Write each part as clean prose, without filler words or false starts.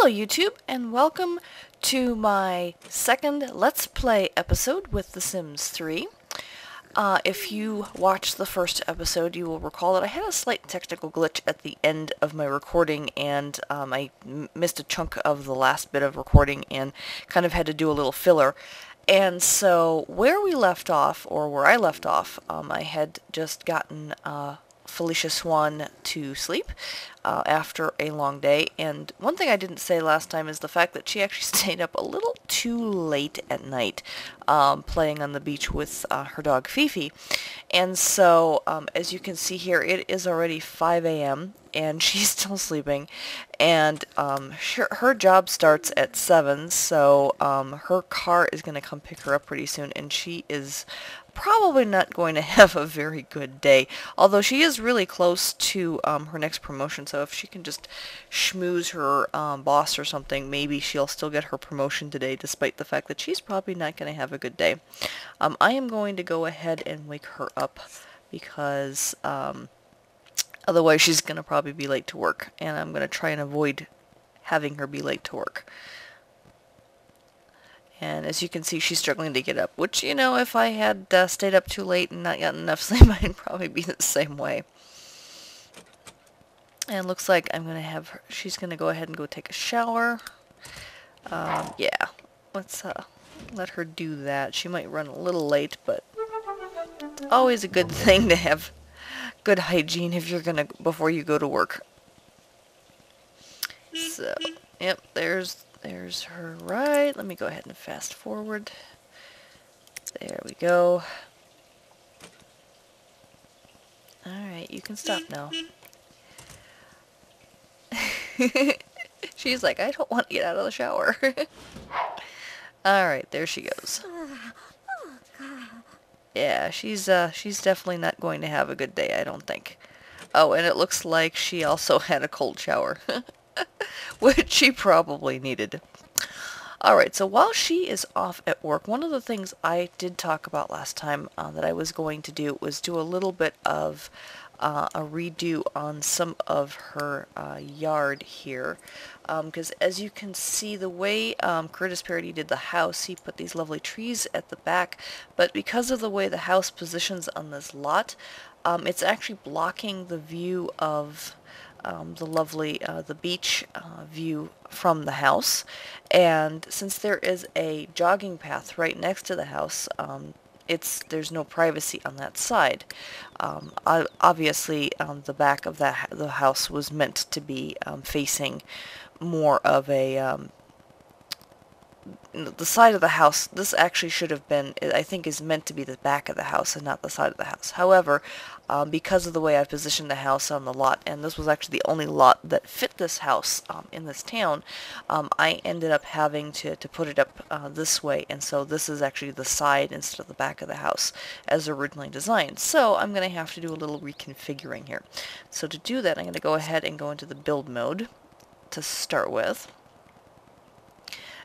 Hello YouTube, and welcome to my second Let's Play episode with The Sims 3. If you watched the first episode, you will recall that I had a slight technical glitch at the end of my recording, and I missed a chunk of the last bit of recording and kind of had to do a little filler. And so where we left off, or where I left off, I had just gotten Felicia Swan to sleep after a long day, and one thing I didn't say last time is the fact that she actually stayed up a little too late at night playing on the beach with her dog Fifi. And so as you can see here, it is already 5 a.m. and she's still sleeping, and her job starts at 7, so her car is going to come pick her up pretty soon, and she is probably not going to have a very good day, although she is really close to her next promotion, so if she can just schmooze her boss or something, maybe she'll still get her promotion today, despite the fact that she's probably not going to have a good day. I am going to go ahead and wake her up, because otherwise she's going to probably be late to work, and I'm going to try and avoid having her be late to work. And as you can see, she's struggling to get up, which, you know, if I had stayed up too late and not gotten enough sleep, I'd probably be the same way. And it looks like I'm going to have her, she's going to go ahead and go take a shower. Yeah, let's let her do that. She might run a little late, but always a good thing to have good hygiene if you're going to, before you go to work. So, yep, there's her ride. Let me go ahead and fast forward. There we go. Alright, you can stop now. She's like, I don't want to get out of the shower. Alright, there she goes. Yeah, she's definitely not going to have a good day, I don't think. Oh, and it looks like she also had a cold shower. Which she probably needed. Alright, so while she is off at work, one of the things I did talk about last time that I was going to do was do a little bit of a redo on some of her yard here. Because as you can see, the way Curtis Parody did the house, he put these lovely trees at the back, but because of the way the house positions on this lot, it's actually blocking the view of the lovely the beach view from the house. And since there is a jogging path right next to the house, there's no privacy on that side. Obviously, the back of the house was meant to be facing more of a the side of the house. This actually should have been, I think, is meant to be the back of the house and not the side of the house. However, because of the way I positioned the house on the lot, and this was actually the only lot that fit this house in this town, I ended up having to put it up this way, and so this is actually the side instead of the back of the house as originally designed. So I'm going to have to do a little reconfiguring here. So to do that, I'm going to go ahead and go into the build mode to start with.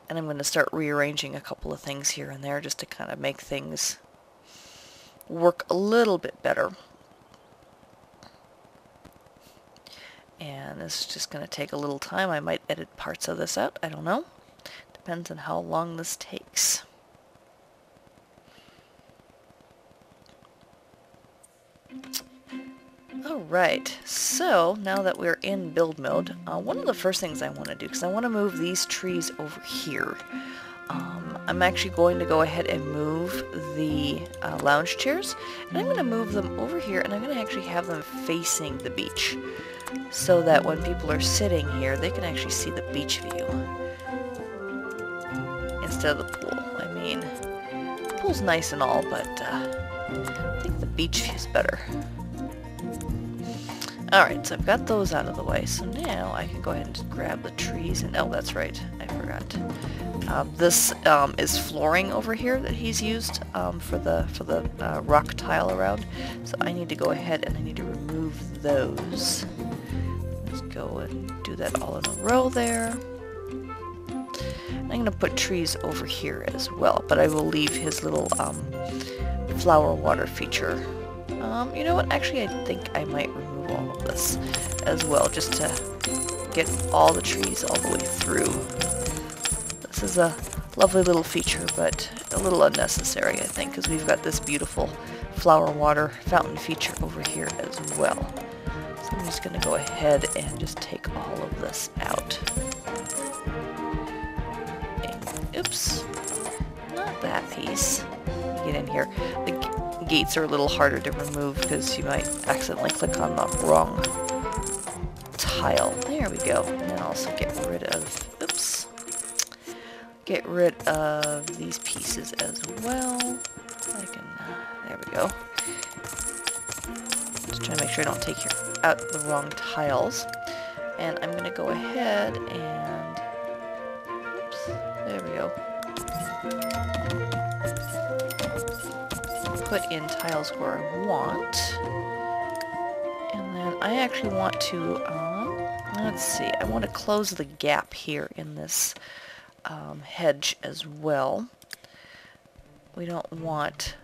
And I'm going to start rearranging a couple of things here and there just to kind of make things work a little bit better. And this is just going to take a little time. I might edit parts of this out. I don't know. Depends on how long this takes. Alright, so now that we're in build mode, one of the first things I want to do, because I want to move these trees over here. I'm actually going to go ahead and move the lounge chairs, and I'm going to move them over here, and I'm going to actually have them facing the beach, so that when people are sitting here, they can actually see the beach view instead of the pool. I mean, the pool's nice and all, but I think the beach view's better. Alright, so I've got those out of the way, so now I can go ahead and just grab the trees, and oh, that's right, I forgot. This is flooring over here that he's used for the rock tile around, so I need to go ahead and I need to remove those. Let's go and do that all in a row there. I'm going to put trees over here as well, but I will leave his little flower water feature. You know what, actually I think I might remove all of this as well, just to get all the trees all the way through. This is a lovely little feature, but a little unnecessary, I think, because we've got this beautiful flower water fountain feature over here as well. So I'm just going to go ahead and just take all of this out. And, oops, not that piece. Get in here. The gates are a little harder to remove because you might accidentally click on the wrong tile. There we go. And then also get rid of, oops, get rid of these pieces as well. I can, there we go. Just trying to make sure I don't take out the wrong tiles. And I'm going to go ahead and, oops, there we go. Put in tiles where I want. And then I actually want to, let's see, I want to close the gap here in this hedge as well. We don't want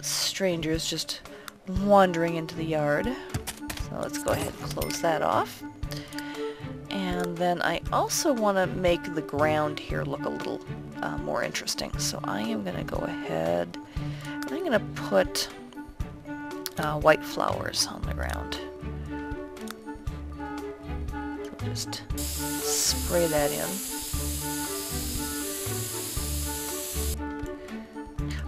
strangers just wandering into the yard. So let's go ahead and close that off. And then I also want to make the ground here look a little more interesting. So I am going to go ahead and I'm going to put white flowers on the ground. So just spray that in.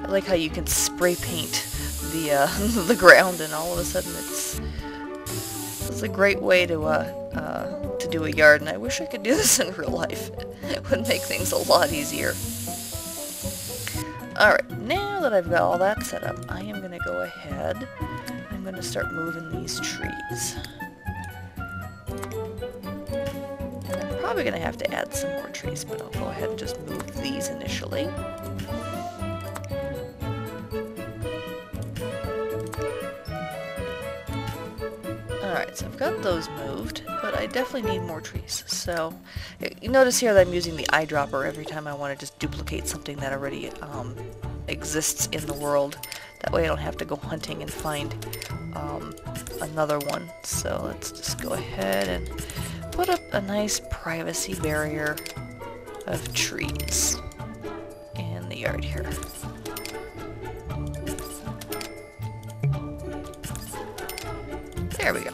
I like how you can spray paint the the ground, and all of a sudden it's a great way to do a yard. And I wish I could do this in real life. It would make things a lot easier. All right, now that I've got all that set up, I am going to go ahead. I'm going to start moving these trees. And I'm probably going to have to add some more trees, but I'll go ahead and just move these initially. Alright, so I've got those moved, but I definitely need more trees. So, you notice here that I'm using the eyedropper every time I want to just duplicate something that already exists in the world. That way I don't have to go hunting and find another one. So let's just go ahead and put up a nice privacy barrier of trees in the yard here. There we go.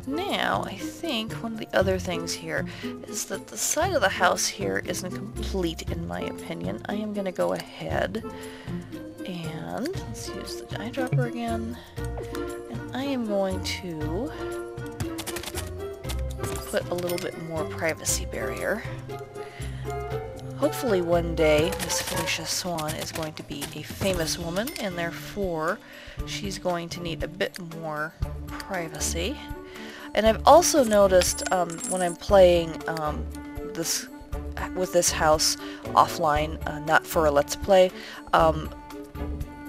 Now, I think one of the other things here is that the side of the house here isn't complete, in my opinion. I am going to go ahead and let's use the eyedropper again. And I am going to put a little bit more privacy barrier. Hopefully one day Miss Felicia Swan is going to be a famous woman, and therefore she's going to need a bit more privacy. And I've also noticed when I'm playing this with this house offline, not for a Let's Play,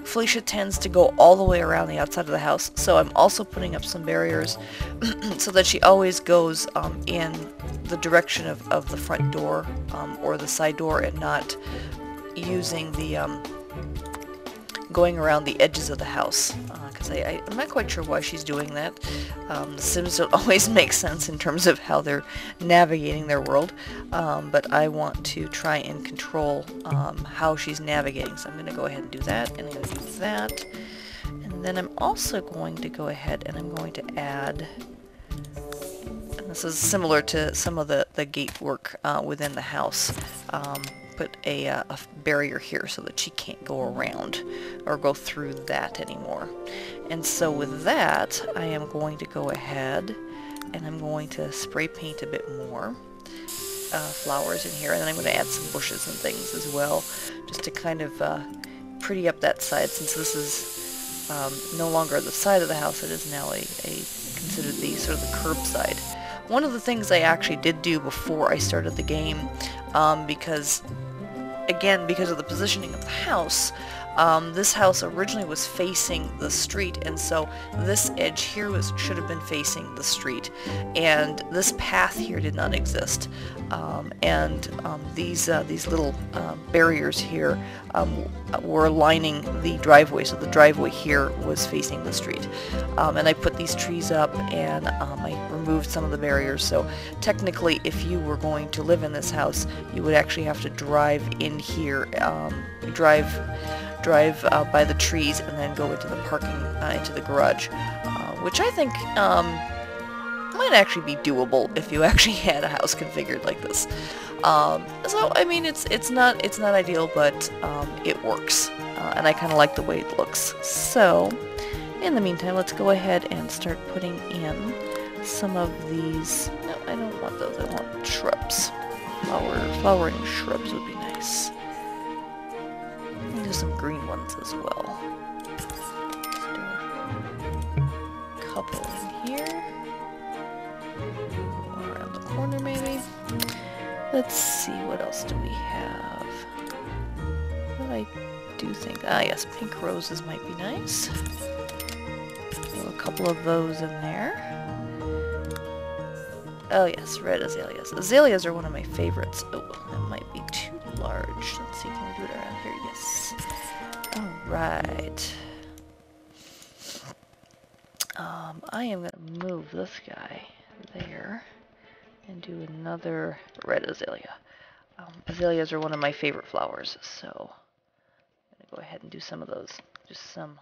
Felicia tends to go all the way around the outside of the house, so I'm also putting up some barriers so that she always goes in the direction of the front door or the side door, and not using the going around the edges of the house, because I'm not quite sure why she's doing that. The Sims don't always make sense in terms of how they're navigating their world, but I want to try and control how she's navigating, so I'm going to go ahead and do that, and I'm going to do that, and then I'm also going to go ahead and I'm going to add, and this is similar to some of the gate work within the house, put a barrier here so that she can't go around or go through that anymore. And so with that, I am going to go ahead and I'm going to spray paint a bit more flowers in here, and then I'm going to add some bushes and things as well, just to kind of pretty up that side, since this is no longer the side of the house. It is now considered the sort of the curb side. One of the things I actually did do before I started the game, because of the positioning of the house, This house originally was facing the street, and so this edge here should have been facing the street, and this path here did not exist. These little barriers here were lining the driveway, so the driveway here was facing the street. And I put these trees up, and I removed some of the barriers, so technically if you were going to live in this house, you would actually have to drive in here, drive by the trees and then go into the parking, into the garage, which I think might actually be doable if you actually had a house configured like this. So I mean, it's not ideal, but it works, and I kind of like the way it looks. So in the meantime, let's go ahead and start putting in some of these. No, I don't want those. I want shrubs. Flowering shrubs would be nice. There's some green ones as well. Let's do a couple in here. One around the corner maybe. Let's see, what else do we have? What I do think, yes, pink roses might be nice. So a couple of those in there. Oh yes, red azaleas. Azaleas are one of my favorites. Oh, that might be too large. Let's see, can we do it around here? Yes. Alright. I am going to move this guy there and do another red azalea. Azaleas are one of my favorite flowers, so I'm going to go ahead and do some of those. Just some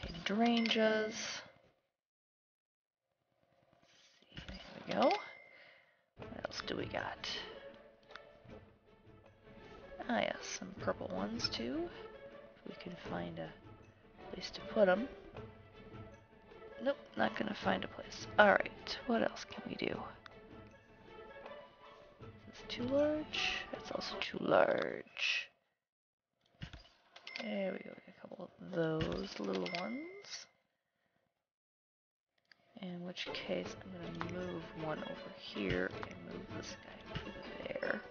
hydrangeas. There we go. What else do we got? Ah yes, some purple ones too. If we can find a place to put them. Nope, not gonna find a place. Alright, what else can we do? Is this too large? That's also too large. There we go, a couple of those little ones. In which case, I'm gonna move one over here and move this guy over there.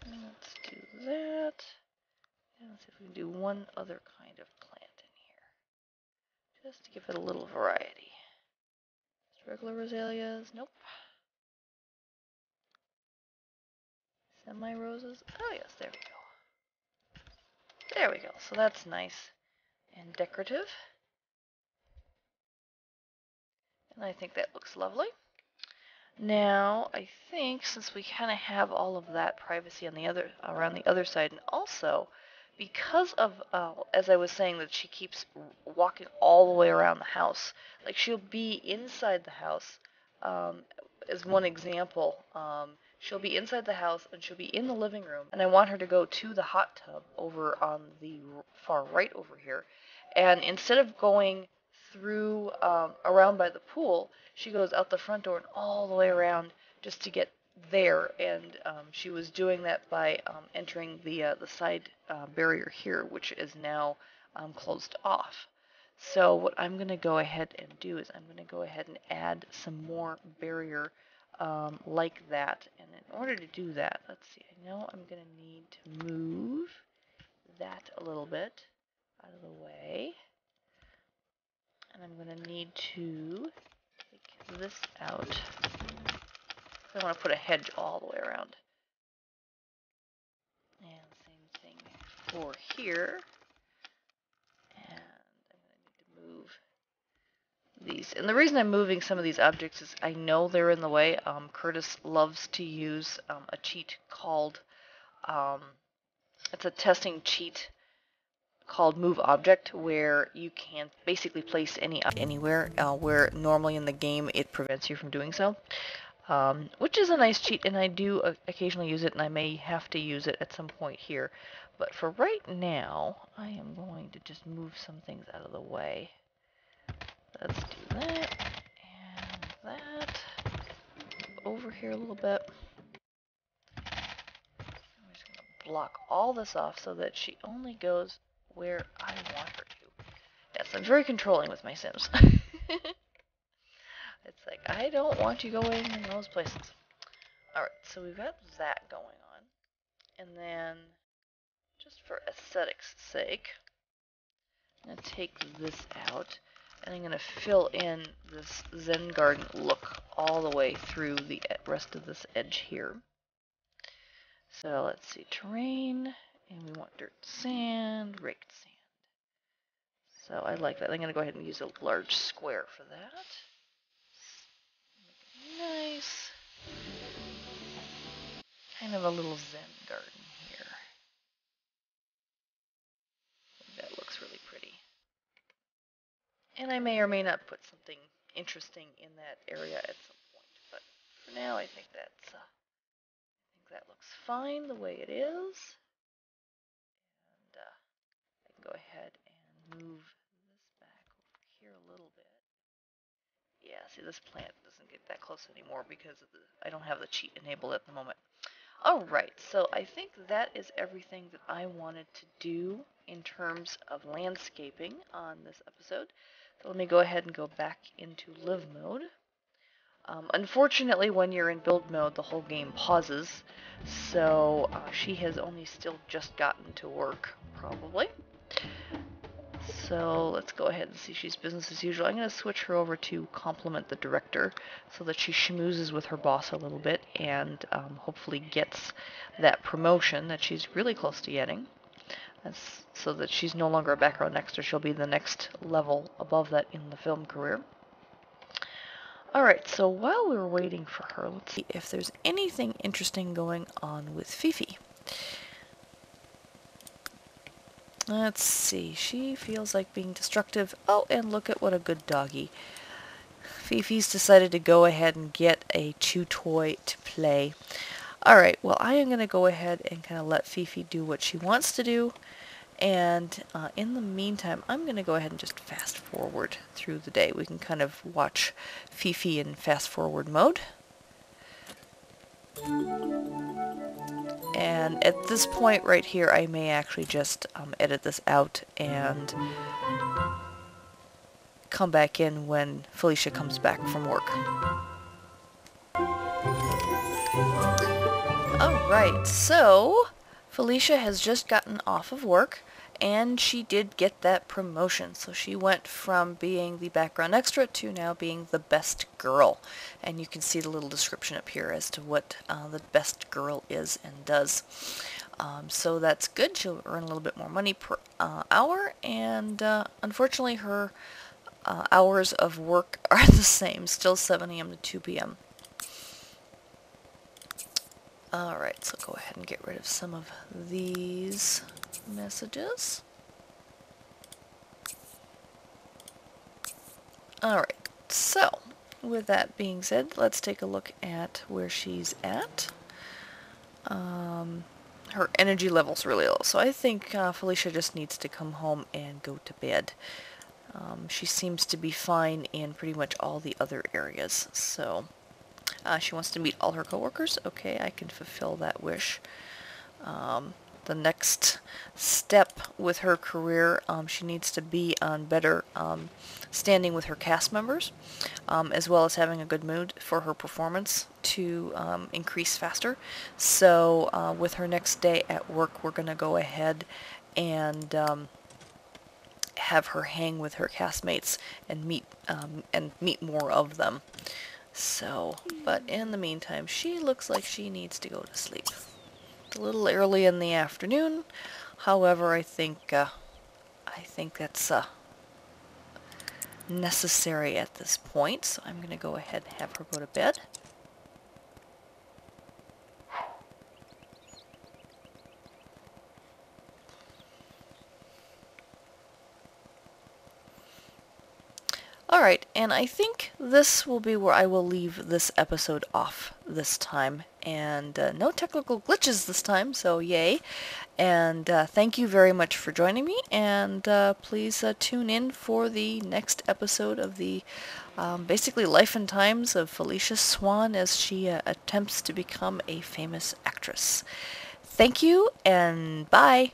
Let's do that. And let's see if we can do one other kind of plant in here. Just to give it a little variety. Just regular azaleas? Nope. Semi-roses? Oh yes, there we go. There we go. So that's nice and decorative. And I think that looks lovely. Now, I think since we kind of have all of that privacy on the other around the other side, and also because of as I was saying, that she keeps walking all the way around the house, like she'll be inside the house, as one example, she'll be inside the house and she'll be in the living room, and I want her to go to the hot tub over on the far right over here, and instead of going through around by the pool, she goes out the front door and all the way around just to get there, and she was doing that by entering the side barrier here, which is now closed off. So what I'm going to go ahead and do is I'm going to go ahead and add some more barrier like that, and in order to do that, let's see, I know I'm going to need to move that a little bit out of the way. And I'm going to need to take this out. I want to put a hedge all the way around. And same thing for here. And I'm going to need to move these. And the reason I'm moving some of these objects is I know they're in the way. Curtis loves to use a cheat called, it's a testing cheat called Move Object, where you can basically place any anywhere where normally in the game it prevents you from doing so, which is a nice cheat, and I do occasionally use it, and I may have to use it at some point here. But for right now, I am going to just move some things out of the way. Let's do that, and that. Over here a little bit. I'm just going to block all this off so that she only goes where I want her to. Yes, I'm very controlling with my Sims. It's like, I don't want you going in those places. Alright, so we've got that going on. And then, just for aesthetics' sake, I'm going to take this out, and I'm going to fill in this Zen garden look all the way through the rest of this edge here. So let's see, terrain, and we want dirt, sand, raked sand. So I like that. I'm going to go ahead and use a large square for that. Make it nice. Kind of a little Zen garden here. That looks really pretty. And I may or may not put something interesting in that area at some point, but for now I think that looks fine the way it is. And I can go ahead and move this back over here a little bit. Yeah, see, this plant doesn't get that close anymore because of I don't have the cheat enabled at the moment. Alright, so I think that is everything that I wanted to do in terms of landscaping on this episode. So let me go ahead and go back into live mode. Unfortunately, when you're in build mode, the whole game pauses, so she has only still just gotten to work, probably. So let's go ahead and see, she's business as usual. I'm going to switch her over to compliment the director so that she schmoozes with her boss a little bit and hopefully gets that promotion that she's really close to getting. That's so that she's no longer a background extra, she'll be the next level above that in the film career. Alright, so while we're waiting for her, let's see if there's anything interesting going on with Fifi. Let's see, she feels like being destructive. Oh, and look at what a good doggy. Fifi's decided to go ahead and get a chew toy to play. Alright, well I am going to go ahead and kind of let Fifi do what she wants to do. And in the meantime, I'm going to go ahead and just fast forward through the day. We can kind of watch Fifi in fast forward mode. And at this point right here, I may actually just edit this out and come back in when Felicia comes back from work. Alright, so Felicia has just gotten off of work, and she did get that promotion. So she went from being the background extra to now being the best girl. And you can see the little description up here as to what the best girl is and does. So that's good. She'll earn a little bit more money per hour, and unfortunately her hours of work are the same, still 7 a.m. to 2 p.m. Alright, so go ahead and get rid of some of these messages. Alright, so with that being said, let's take a look at where she's at. Her energy level's really low, so I think Felicia just needs to come home and go to bed. She seems to be fine in pretty much all the other areas, so she wants to meet all her coworkers. Okay, I can fulfill that wish. The next step with her career, she needs to be on better standing with her cast members, as well as having a good mood for her performance to increase faster. So with her next day at work, we're going to go ahead and have her hang with her castmates and meet more of them. So, but in the meantime, she looks like she needs to go to sleep. It's a little early in the afternoon. However, I think that's necessary at this point. So I'm going to go ahead and have her go to bed. Alright, and I think this will be where I will leave this episode off this time. And no technical glitches this time, so yay. And thank you very much for joining me, and please tune in for the next episode of the basically life and times of Felicia Swan as she attempts to become a famous actress. Thank you, and bye!